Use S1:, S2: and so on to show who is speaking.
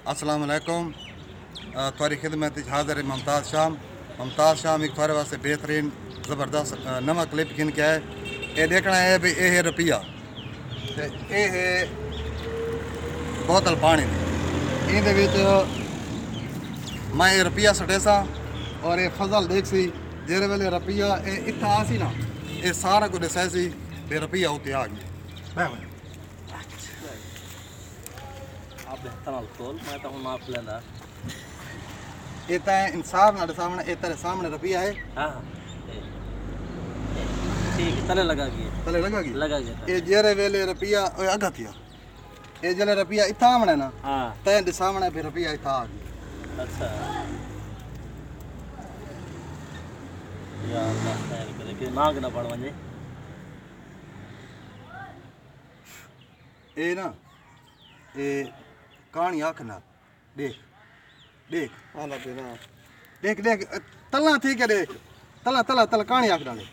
S1: अस्सलाम वालेकुम। थोड़ी खिदमत हाज़िर है मुमताज़ शाम एक थोड़े वास्ते बेहतरीन ज़बरदस्त नवा क्लिप गिन के है। ये देखना है भी ये है रुपया ते ये है बोतल पानी दी इहदे विच मैं ये रुपया सटेसा और ये फजल देख सी जेरे वेले रुपया ये इत्था आसी ना ये सारा कुछ दसा सी भी रुपया उत्ते आ गया।
S2: आप बेहतर अल्कोहल मैं तो हूं माफ लेना।
S1: ये तो इंसाफ ना सामने ये तेरे सामने रुपया है।
S2: हां ठीक है तले लगा गया
S1: ये जेरे वेले रुपया ओए आगा थिया ये जले रुपया इत्था आमने ना
S2: हां
S1: ते दे सामने फिर रुपया इत्था आ गया।
S2: अच्छा या अल्लाह खैर करे कि मांग ना पड़ वने।
S1: ये ना ये कहानी आखना देख देख आला तेरा देख देख तला ठीक है देख तला तला तला कहानी आखना देख